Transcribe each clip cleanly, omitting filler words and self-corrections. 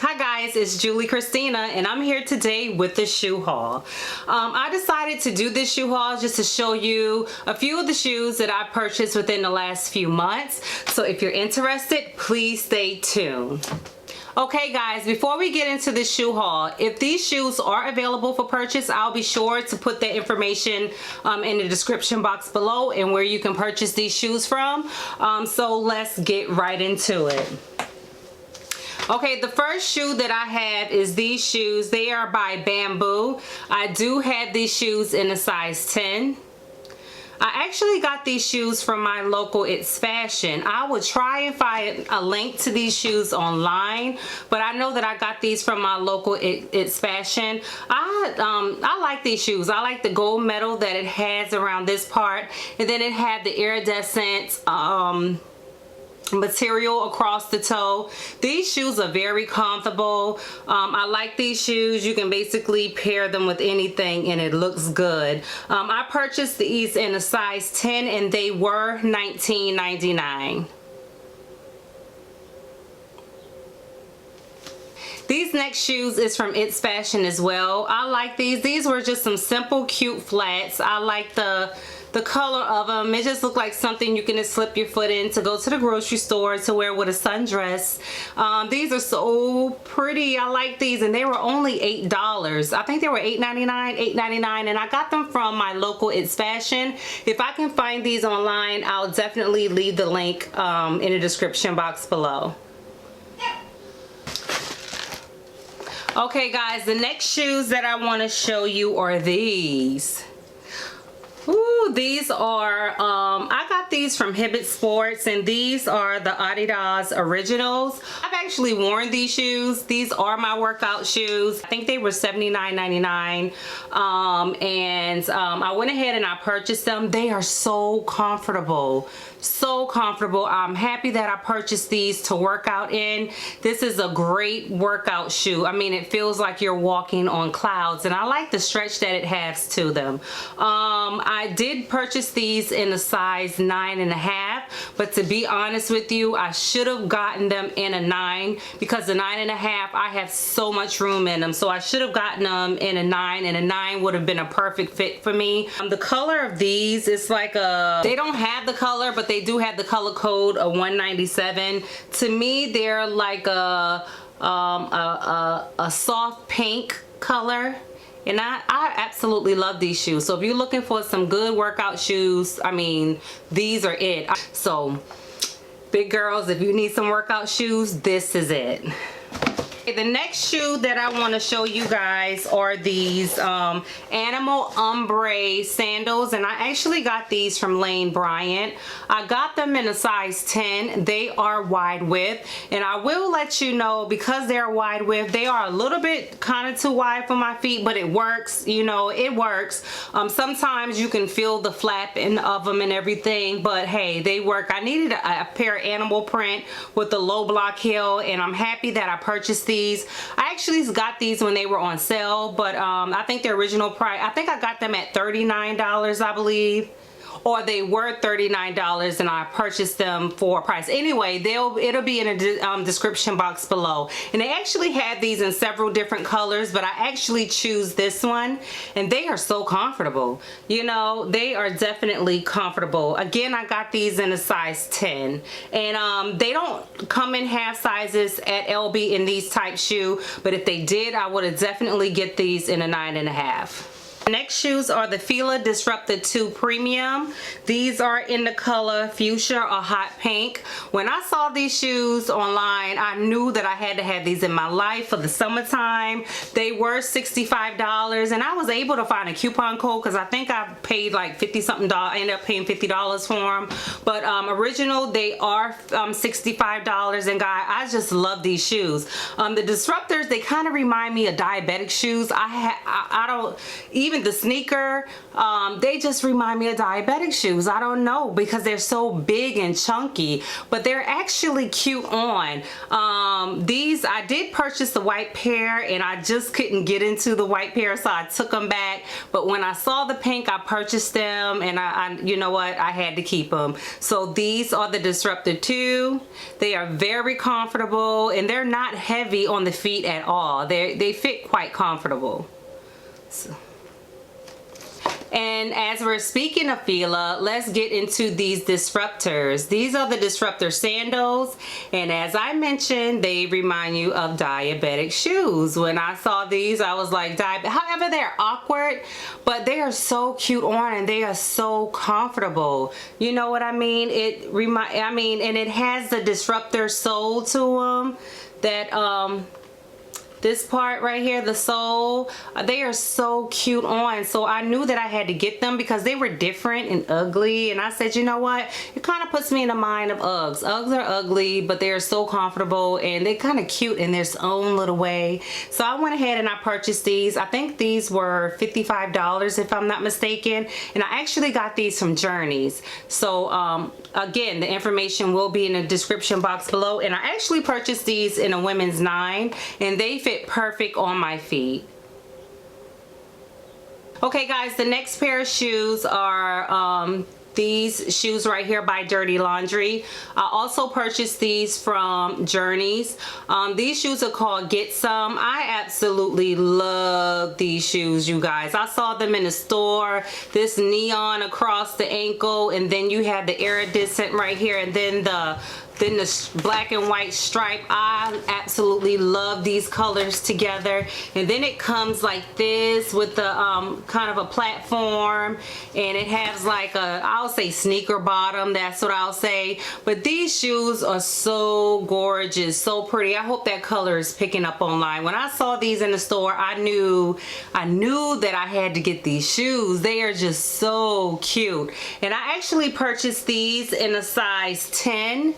Hi guys, it's Julie Christina and I'm here today with the shoe haul. I decided to do this shoe haul just to show you a few of the shoes that I purchased within the last few months. So if you're interested, please stay tuned. Okay guys, before we get into the shoe haul, if these shoes are available for purchase, I'll be sure to put the information in the description box below and where you can purchase these shoes from. So let's get right into it. Okay, the first shoe that I have is these shoes. They are by Bamboo. I do have these shoes in a size 10. I actually got these shoes from my local It's Fashion. I will try and find a link to these shoes online, but I know that I got these from my local It's Fashion. I like these shoes. I like the gold metal that it has around this part, and then it had the iridescent material across the toe. These shoes are very comfortable. I like these shoes. You can basically pair them with anything and it looks good. I purchased these in a size 10 and they were $19.99. These next shoes is from It's Fashion as well. I like these. These were just some simple cute flats. I like the color of them. It just looked like something you can just slip your foot in to go to the grocery store to wear with a sundress. These are so pretty. I like these and they were only $8. I think they were $8.99 and I got them from my local It's Fashion. If I can find these online, I'll definitely leave the link in the description box below. Okay guys, the next shoes that I want to show you are these. Ooh, these are, I got these from Hibbett Sports and these are the Adidas Originals. I've actually worn these shoes. These are my workout shoes. I think they were $79.99 and I went ahead and I purchased them. They are so comfortable. So comfortable. I'm happy that I purchased these to work out in. This is a great workout shoe. I mean, it feels like you're walking on clouds and I like the stretch that it has to them. I did purchase these in a size 9.5, but to be honest with you, I should have gotten them in a 9 because the 9.5, I have so much room in them. So I should have gotten them in a 9 and a 9 would have been a perfect fit for me. The color of these is like a, they don't have the color, but they do have the color code of 197. To me, they're like a soft pink color. And I absolutely love these shoes. So if you're looking for some good workout shoes, I mean, these are it. So big girls, if you need some workout shoes, this is it. The next shoe that I want to show you guys are these animal ombre sandals, and I actually got these from Lane Bryant. I got them in a size 10. They are wide width, and I will let you know, because they're wide width, they are a little bit kind of too wide for my feet, but it works. You know, it works. Sometimes you can feel the flapping of them and everything, but hey, they work. I needed a pair of animal print with a low block heel, and I'm happy that I purchased these. I actually got these when they were on sale, but I think the original price, I think I got them at $39, I believe, or they were $39 and I purchased them for a price. Anyway, it'll be in a description box below. And they actually had these in several different colors, but I actually choose this one and they are so comfortable. You know, they are definitely comfortable. Again, I got these in a size 10 and they don't come in half sizes at LB in these type shoe, but if they did, I would have definitely get these in a 9.5. Next shoes are the Fila Disruptor 2 Premium. These are in the color fuchsia or hot pink. When I saw these shoes online, I knew that I had to have these in my life for the summertime. They were $65 and I was able to find a coupon code because I think I paid like $50-something. I ended up paying $50 for them. But original, they are $65, and guys, I just love these shoes. The Disruptors, they kind of remind me of diabetic shoes. I don't even even the sneaker, they just remind me of diabetic shoes. I don't know, because they're so big and chunky, but they're actually cute on. These, I did purchase the white pair and I just couldn't get into the white pair, so I took them back. But when I saw the pink, I purchased them, and I you know what, I had to keep them. So these are the Disruptor 2. They are very comfortable and they're not heavy on the feet at all. They fit quite comfortable. So. And as we're speaking of Fila, let's get into these Disruptors. These are the Disruptor sandals, and as I mentioned, they remind you of diabetic shoes. When I saw these, I was like, however, they're awkward, but they are so cute on and they are so comfortable. You know what I mean? And it has the Disruptor sole to them that this part right here, the sole, they are so cute on. So I knew that I had to get them because they were different and ugly, and I said, you know what, it kind of puts me in the mind of Uggs. Uggs are ugly, but they are so comfortable and they're kind of cute in their own little way. So I went ahead and I purchased these. I think these were $55 if I'm not mistaken, and I actually got these from Journeys. So again, the information will be in the description box below, and I actually purchased these in a women's 9, and they fit perfect on my feet. Okay guys, the next pair of shoes are these shoes right here by Dirty Laundry. I also purchased these from Journeys. These shoes are called Get Some. I absolutely love these shoes, you guys. I saw them in the store. This neon across the ankle, and then you have the iridescent right here, and then the black and white stripe. I absolutely love these colors together. And then it comes like this with the kind of a platform, and it has like a, I'll say sneaker bottom, that's what I'll say. But these shoes are so gorgeous, so pretty. I hope that color is picking up online. When I saw these in the store, I knew that I had to get these shoes. They are just so cute. And I actually purchased these in a size 10.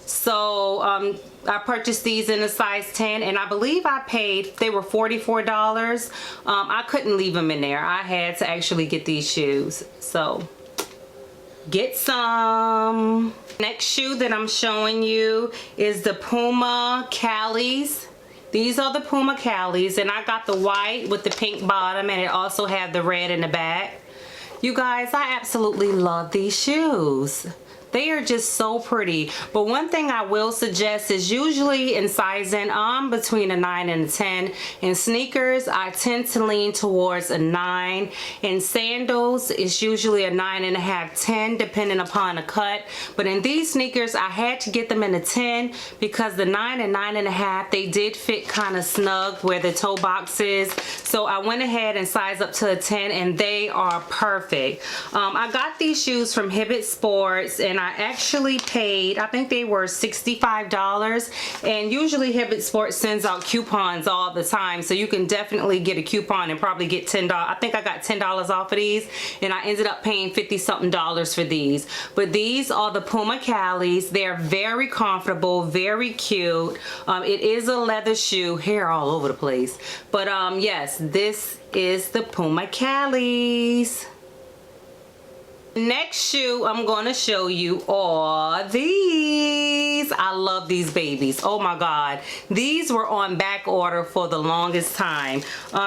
So I purchased these in a size 10, and I believe I paid, they were $44. I couldn't leave them in there. I had to actually get these shoes. So Get Some. Next shoe that I'm showing you is the Puma Callies. These are the Puma Callies, and I got the white with the pink bottom, and it also had the red in the back. You guys, I absolutely love these shoes. They are just so pretty. But one thing I will suggest is usually in sizing, I'm between a 9 and a 10. In sneakers, I tend to lean towards a 9. In sandals, it's usually a 9.5, 10, depending upon the cut. But in these sneakers, I had to get them in a 10 because the 9 and 9.5, they did fit kind of snug where the toe box is. So I went ahead and sized up to a 10, and they are perfect. I got these shoes from Hibbett Sports, and I actually paid, I think they were $65, and usually Hibbett Sports sends out coupons all the time, so you can definitely get a coupon and probably get $10. I think I got $10 off of these, and I ended up paying $50-something for these. But these are the Puma Callies. They're very comfortable, very cute. It is a leather shoe, hair all over the place. But yes, this is the Puma Callies. Next shoe I'm going to show you are these. I love these babies. Oh my God. These were on back order for the longest time.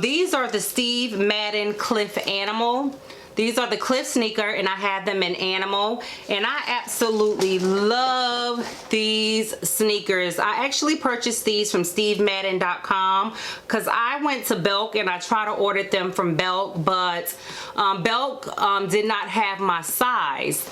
These are the Steve Madden Cliff Animal. These are the Cliff sneaker, and I have them in animal, and I absolutely love these sneakers. I actually purchased these from stevemadden.com because I went to Belk and I tried to order them from Belk, but Belk did not have my size.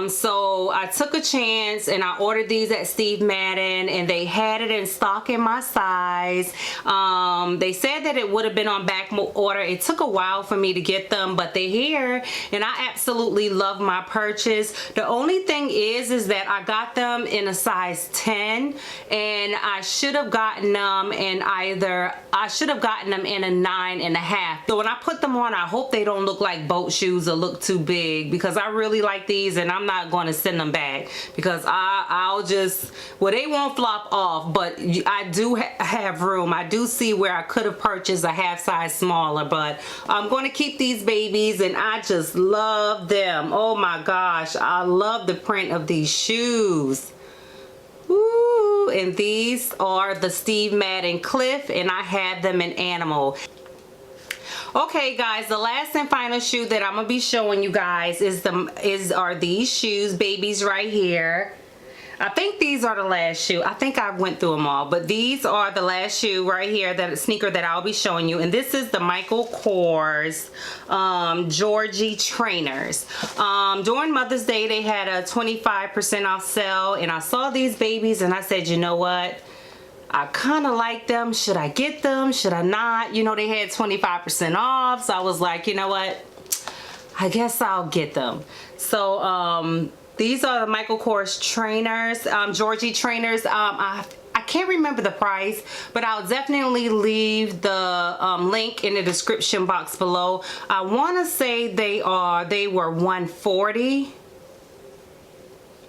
So I took a chance and I ordered these at Steve Madden, and they had it in stock in my size. They said that it would have been on back order. It took a while for me to get them, but they're here here, and I absolutely love my purchase. The only thing is that I got them in a size 10, and I should have gotten them in a 9.5. So when I put them on, I hope they don't look like boat shoes or look too big, because I really like these, and I'm not going to send them back, because I'll just, well, they won't flop off, but I do have room. I do see where I could have purchased a half size smaller, but I'm going to keep these babies, and I just love them. Oh my gosh, I love the print of these shoes. Ooh, and these are the Steve Madden Cliff, and I have them in animal. Okay guys, the last and final shoe that I'm gonna be showing you guys are these shoes, babies, right here. I think these are the last shoe. I think I went through them all, but these are the last shoe right here, that sneaker that I'll be showing you. And this is the Michael Kors Georgie trainers. During Mother's Day, they had a 25% off sale, and I saw these babies and I said, you know what? I kind of like them. Should I get them? Should I not? You know, they had 25% off, so I was like, you know what? I guess I'll get them. So these are the Michael Kors trainers, Georgie trainers. I can't remember the price, but I'll definitely leave the link in the description box below. I want to say they were $140.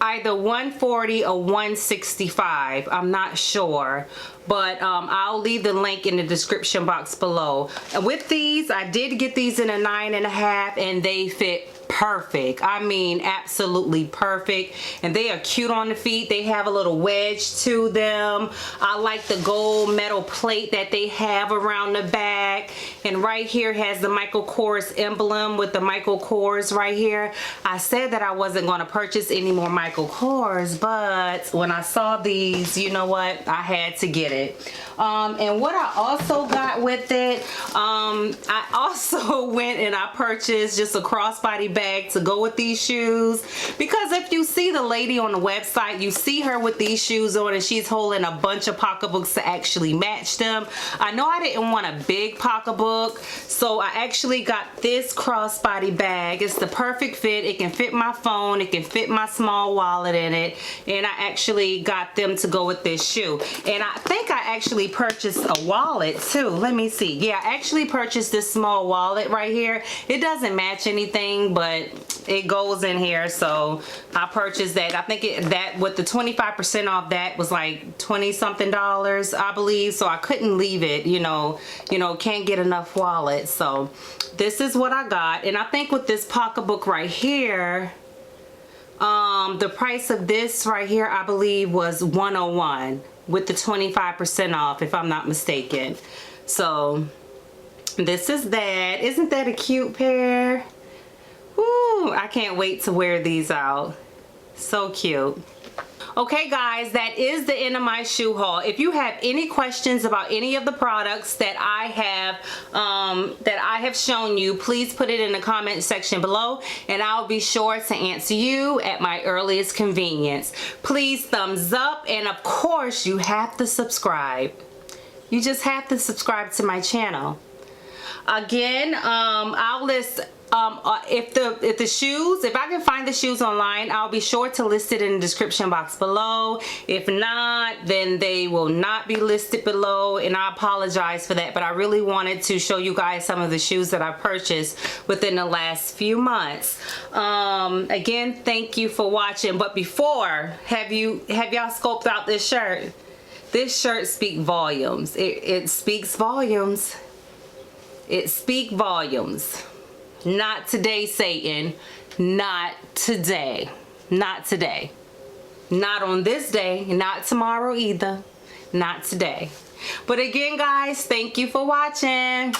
Either $140 or $165. I'm not sure, but I'll leave the link in the description box below. And with these, I did get these in a 9.5, and they fit perfect. I mean, absolutely perfect. And they are cute on the feet. They have a little wedge to them. I like the gold metal plate that they have around the back. And right here has the Michael Kors emblem with the Michael Kors right here. I said that I wasn't going to purchase any more Michael Kors, but when I saw these, you know what? I had to get it. And what I also got with it, I also went and I purchased just a crossbody bag to go with these shoes, because if you see the lady on the website, you see her with these shoes on, and she's holding a bunch of pocketbooks to actually match them. I know I didn't want a big pocketbook, so I actually got this crossbody bag. It's the perfect fit. It can fit my phone, it can fit my small wallet in it, and I actually got them to go with this shoe. And I think I actually purchased a wallet too. Let me see. Yeah, I actually purchased this small wallet right here. It doesn't match anything, but it goes in here, so I purchased that. I think that with the 25% off, that was like $20-something, I believe, so I couldn't leave it. You know, can't get enough wallets. So this is what I got. And I think with this pocketbook right here, the price of this right here, I believe, was $101 with the 25% off, if I'm not mistaken. So this is that. Isn't that a cute pair? Ooh, I can't wait to wear these out. So cute. Okay guys, that is the end of my shoe haul. If you have any questions about any of the products that I have shown you, please put it in the comment section below, and I'll be sure to answer you at my earliest convenience. Please thumbs up, and of course you have to subscribe. You just have to subscribe to my channel. Again, I'll list if I can find the shoes online, I'll be sure to list it in the description box below. If not, then they will not be listed below, and I apologize for that, but I really wanted to show you guys some of the shoes that I purchased within the last few months. Again, thank you for watching. But before, have y'all scoped out this shirt? This shirt speaks volumes. It speaks volumes. It speaks volumes. Not today, Satan. Not today. Not today. Not on this day. Not tomorrow either. Not today. But again, guys, thank you for watching.